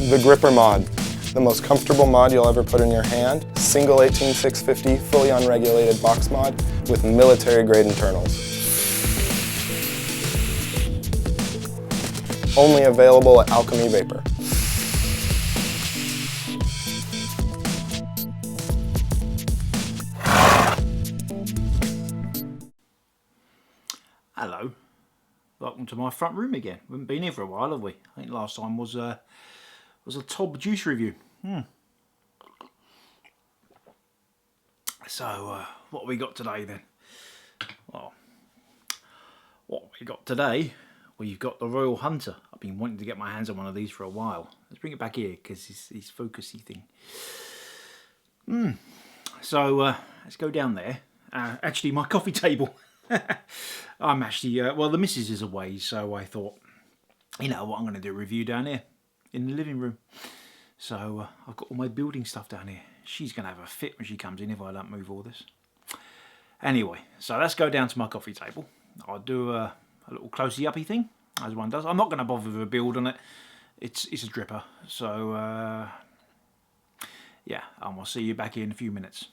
The Gripper Mod, the most comfortable mod you'll ever put in your hand. Single 18650, fully unregulated box mod with military grade internals. Only available at Alchemy Vapor. Hello, welcome to my front room again. We haven't been here for a while, have we? I think last time was a Tob juice review. So what have we got today then? Well, what we got today, we've got the Royal Hunter. I've been wanting to get my hands on one of these for a while. Let's bring it back here because it's focusy thing. So let's go down there. Actually, my coffee table. I'm actually, well, the missus is away, so I thought, you know what, I'm going to do a review down here in the living room. So I've got all my building stuff down here. She's going to have a fit when she comes in if I don't move all this. Anyway, so let's go down to my coffee table. I'll do a little closey-uppy thing, as one does. I'm not going to bother with a build on it. It's a dripper, so yeah, and we'll see you back here in a few minutes.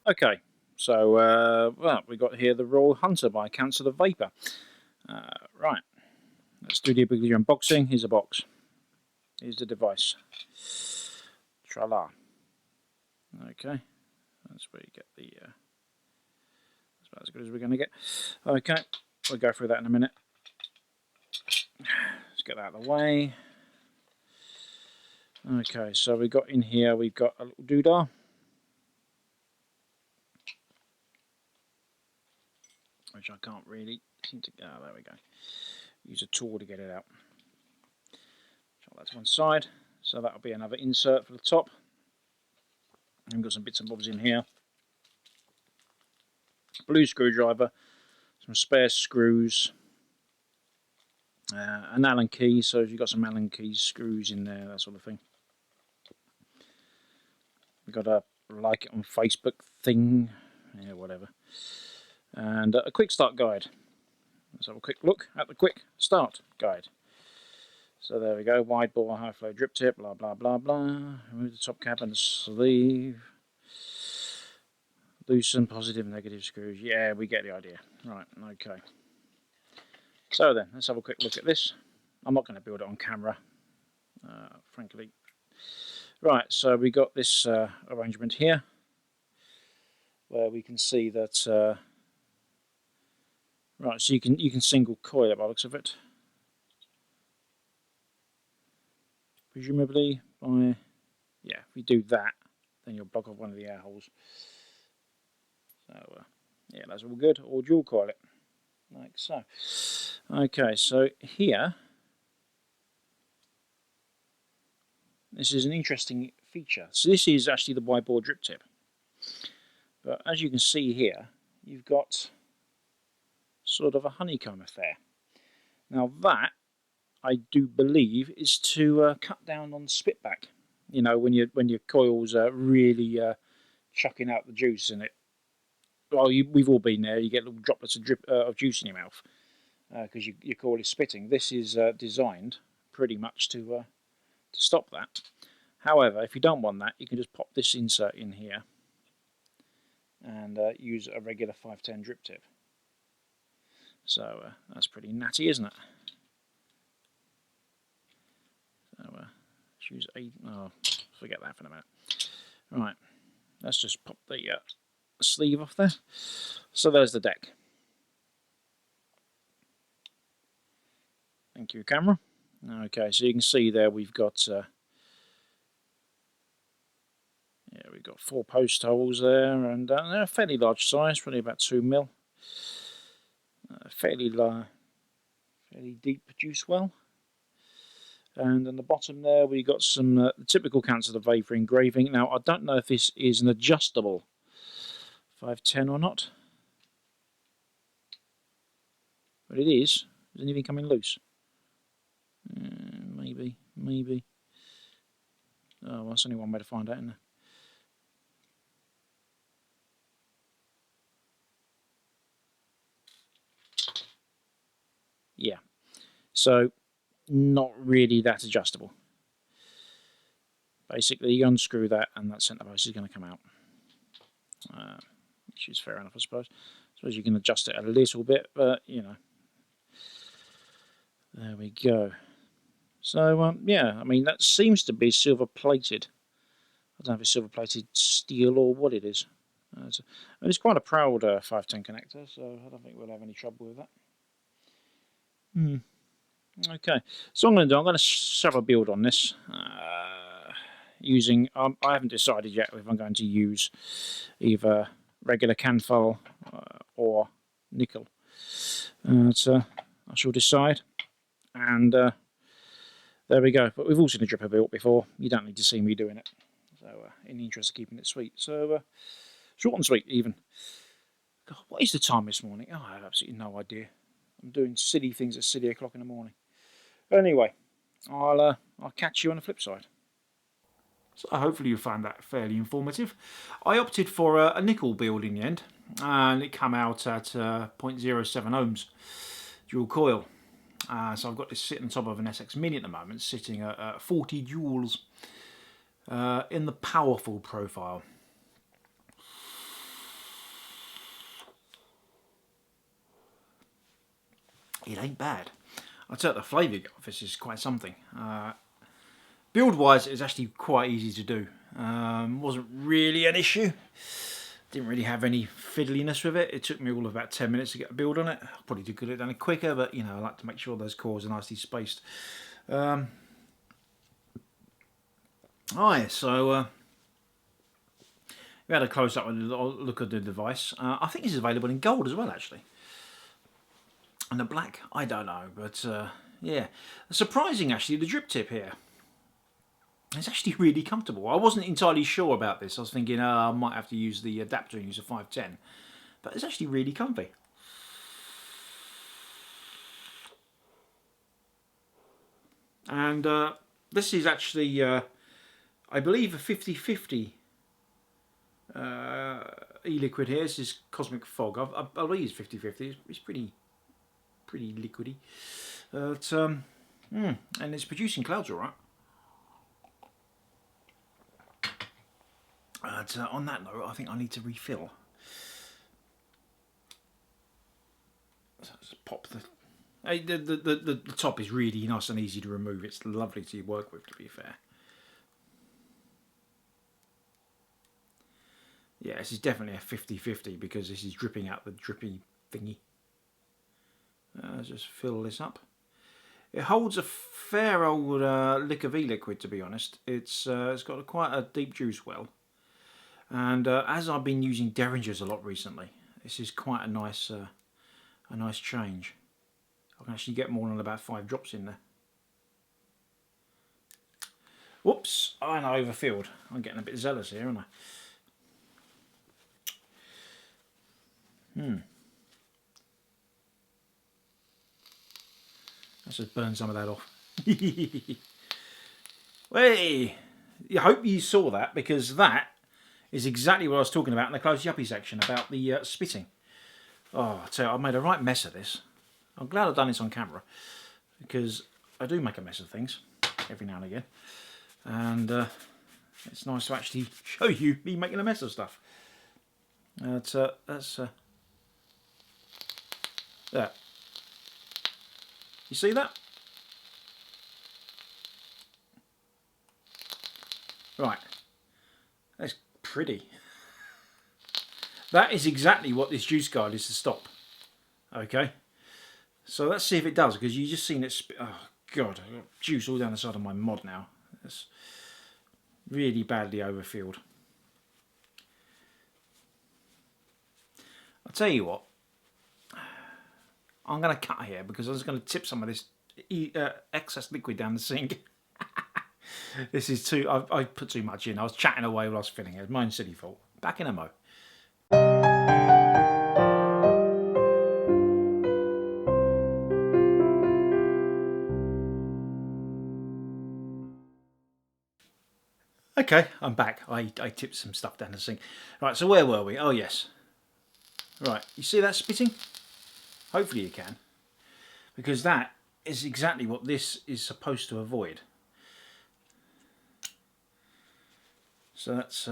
Okay. So, well, we got here the Royal Hunter by Council of Vapor. Right, let's do the bigly unboxing. Here's a box. Here's the device. Tra-la. Okay, that's where you get the. That's about as good as we're going to get. Okay, we'll go through that in a minute. Let's get that out of the way. Okay, so we got in here. We've got a little doodah. Which I can't really seem to. Oh, there we go. Use a tool to get it out. So that's one side. So that'll be another insert for the top. And we've got some bits and bobs in here. Blue screwdriver, some spare screws, an Allen key. So if you've got some Allen keys, screws in there, that sort of thing. We've got a like it on Facebook thing, yeah, whatever. And a quick start guide. Let's have a quick look at the quick start guide. So there we go, wide bore, high flow drip tip, blah blah blah blah. Remove the top cap and the sleeve. Loosen positive and negative screws. Yeah, we get the idea. Right, okay. So then, let's have a quick look at this. I'm not going to build it on camera, frankly. Right, so we got this arrangement here, where we can see that. Right, so you can single coil it by the looks of it. Presumably by, yeah, if we do that, then you'll block off one of the air holes. So yeah, that's all good. Or dual coil it, like so. Okay, so here, this is an interesting feature. So this is actually the wide bore drip tip. But as you can see here, you've got sort of a honeycomb affair. Now that, I do believe, is to cut down on spitback. You know, when your coils are really chucking out the juice in it. Well, we've all been there. You get little droplets of juice in your mouth because your coil is spitting. This is designed pretty much to stop that. However, if you don't want that, you can just pop this insert in here and use a regular 510 drip tip. So that's pretty natty, isn't it? So choose a. Oh, forget that for a minute. Right, let's just pop the sleeve off there. So there's the deck. Thank you, camera. Okay, so you can see there we've got. Yeah, we've got 4 post holes there, and they're a fairly large size, probably about 2 mil. Fairly deep juice well. And on the bottom there we got some typical Council of Vapor engraving. Now I don't know if this is an adjustable 510 or not, but it is. Is anything coming loose? Maybe. Oh, well, that's only one way to find out, isn't there? Yeah, so not really that adjustable. Basically, you unscrew that and that centre post is going to come out, which is fair enough, I suppose. I suppose you can adjust it a little bit, but you know, there we go. So yeah, I mean that seems to be silver plated. I don't know if it's silver plated steel or what it is. It's quite a proud 510 connector, so I don't think we'll have any trouble with that. Okay, so I'm going to shove a build on this using. I haven't decided yet if I'm going to use either regular Canfol or nickel. So I shall decide. And there we go. But we've all seen a dripper built before. You don't need to see me doing it. So in the interest of keeping it sweet. So short and sweet even. God, what is the time this morning? Oh, I have absolutely no idea. I'm doing silly things at silly o'clock in the morning. Anyway, I'll catch you on the flip side. So hopefully you found that fairly informative. I opted for a nickel build in the end, and it came out at 0.07 ohms dual coil. So I've got this sitting on top of an SX Mini at the moment, sitting at 40 joules in the powerful profile. It ain't bad. I'll tell you, the flavour you get off this is quite something. Build wise, it's actually quite easy to do. Wasn't really an issue. Didn't really have any fiddliness with it. It took me all of about 10 minutes to get a build on it. Probably could have done it quicker, but you know, I like to make sure those cores are nicely spaced. Alright, so we had a close up look at the device. I think this is available in gold as well, actually. And the black, I don't know, but yeah. Surprising, actually, the drip tip here. It's actually really comfortable. I wasn't entirely sure about this. I was thinking I might have to use the adapter and use a 510. But it's actually really comfy. And this is actually, I believe, a 50-50 e-liquid here. This is Cosmic Fog. I believe it's 50-50. It's pretty liquidy. And it's producing clouds all right. On that note, I think I need to refill. So just pop the... The top is really nice and easy to remove. It's lovely to work with, to be fair. Yeah, this is definitely a 50-50 because this is dripping out the drippy thingy. Just fill this up. It holds a fair old lick of e-liquid, to be honest. It's got quite a deep juice well. And as I've been using Derringers a lot recently, this is quite a nice change. I can actually get more than about 5 drops in there. Whoops, I overfilled. I'm getting a bit zealous here, aren't I? Let's just burn some of that off. Hey, I hope you saw that, because that is exactly what I was talking about in the Close Yuppie section about the spitting. Oh, I tell you, I made a right mess of this. I'm glad I've done this on camera, because I do make a mess of things every now and again. And it's nice to actually show you me making a mess of stuff. That's there. You see that? Right. That's pretty. That is exactly what this juice guard is to stop. Okay. So let's see if it does, because you just seen it oh god, I've got juice all down the side of my mod now. It's really badly overfilled. I'll tell you what, I'm going to cut here because I'm just going to tip some of this excess liquid down the sink. This is too, I put too much in. I was chatting away while I was filling it. It's my own silly fault. Back in a mo. Okay, I'm back. I tipped some stuff down the sink. Right, so where were we? Oh, yes. Right, you see that spitting? Hopefully you can. Because that is exactly what this is supposed to avoid. So that's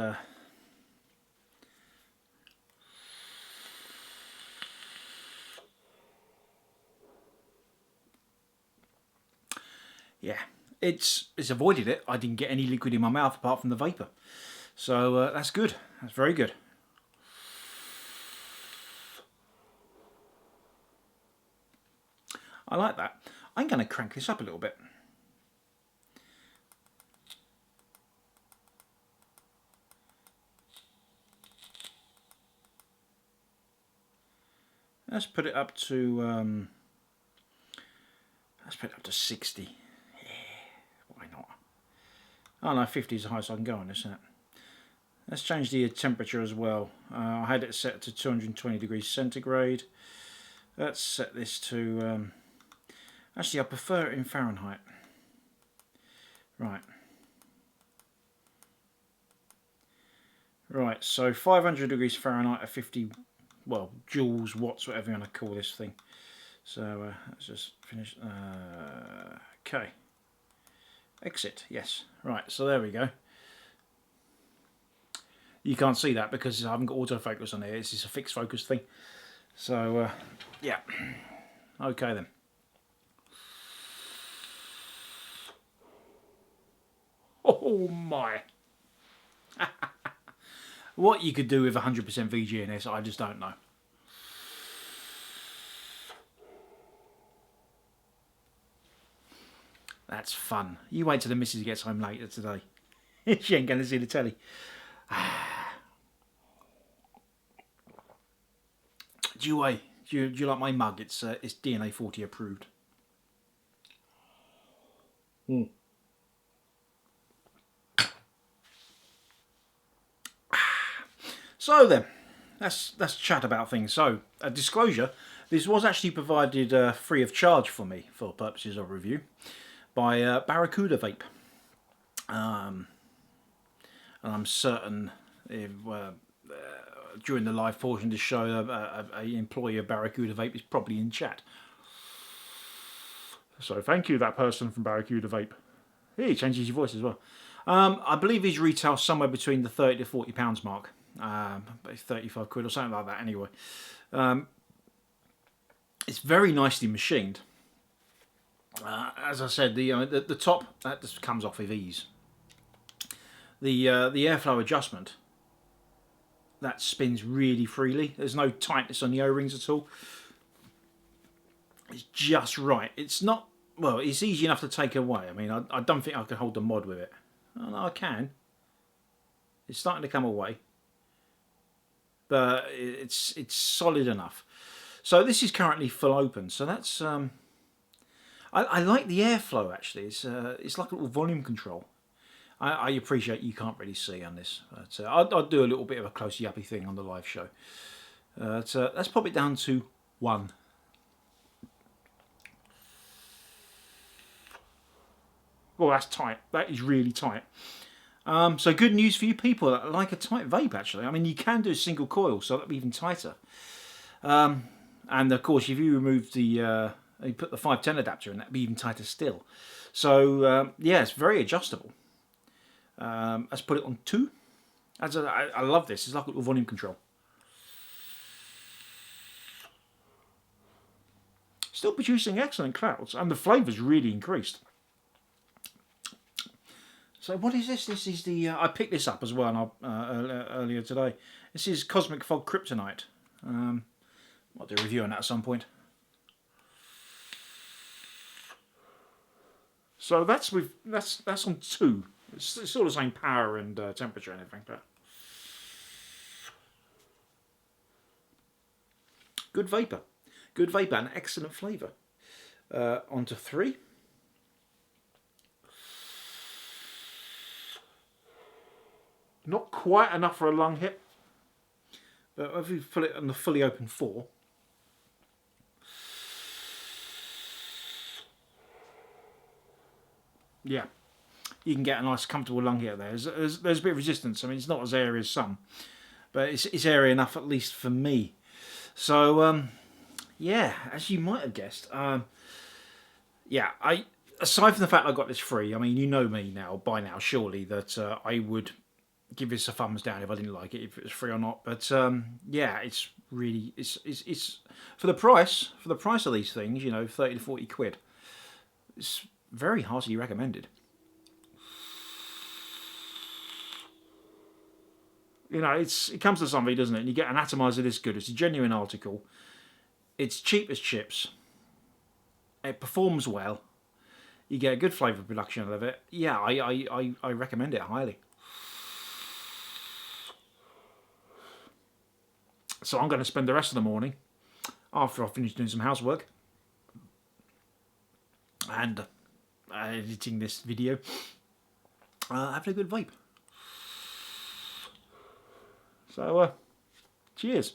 yeah, it's avoided it. I didn't get any liquid in my mouth apart from the vapor. So that's good. That's very good. I like that. I'm going to crank this up a little bit. Let's put it up to 60. Yeah, why not? Oh no, 50 is the highest I can go on this, isn't it? Let's change the temperature as well. I had it set to 220 degrees centigrade. Let's set this to... actually, I prefer it in Fahrenheit. Right. Right, so 500 degrees Fahrenheit at 50, well, joules, watts, whatever you want to call this thing. So let's just finish. Okay. Exit, yes. Right, so there we go. You can't see that because I haven't got autofocus on here. This is a fixed focus thing. So, yeah. Okay then. Oh my. What you could do with 100% VG in this, I just don't know. That's fun. You wait till the missus gets home later today. She ain't going to see the telly. Do you like my mug? It's DNA 40 approved. So then, let's chat about things. So, a disclosure: this was actually provided free of charge for me for purposes of review by Barracuda Vape. And I'm certain if, during the live portion of the show, an employee of Barracuda Vape is probably in chat. So thank you, that person from Barracuda Vape. He changes your voice as well. I believe his retail somewhere between the £30 to £40 mark. 35 quid or something like that anyway. It's very nicely machined. As I said, the top, that just comes off with ease. The airflow adjustment, that spins really freely. There's no tightness on the O-rings at all. It's just right. It's not, well, it's easy enough to take away. I mean, I don't think I can hold the mod with it. Oh, no, I can. It's starting to come away. But it's solid enough. So this is currently full open. So that's I like the airflow actually. It's like a little volume control. I appreciate you can't really see on this, but I'll do a little bit of a closey-uppy thing on the live show. So let's pop it down to 1. Well, that's tight. That is really tight. So good news for you people that like a tight vape, actually. I mean, you can do a single coil, so that'll be even tighter. And of course, if you remove you put the 510 adapter in, that'd be even tighter still. So yeah, it's very adjustable. Let's put it on 2. I love this. It's like a little volume control. Still producing excellent clouds, and the flavour's really increased. So what is this? This is the... I picked this up as well earlier today. This is Cosmic Fog Kryptonite. I'll do a review on that at some point. So that's on 2. It's all the same power and temperature and everything. But good vapour. Good vapour and excellent flavour. Onto 3. Not quite enough for a lung hit, but if we put it on the fully open 4, yeah, you can get a nice comfortable lung hit there. There's a bit of resistance. I mean, it's not as airy as some, but it's airy enough at least for me. So yeah, as you might have guessed, yeah, aside from the fact I got this free, I mean, you know me now by now surely that I would give this a thumbs down if I didn't like it, if it was free or not. But yeah, it's really it's for the price of these things, you know, 30 to 40 quid. It's very heartily recommended. You know, it comes to something, doesn't it? And you get an atomizer this good. It's a genuine article. It's cheap as chips. It performs well. You get a good flavour production out of it. Yeah, I recommend it highly. So I'm going to spend the rest of the morning, after I finish doing some housework and editing this video, having a good vape. So, cheers.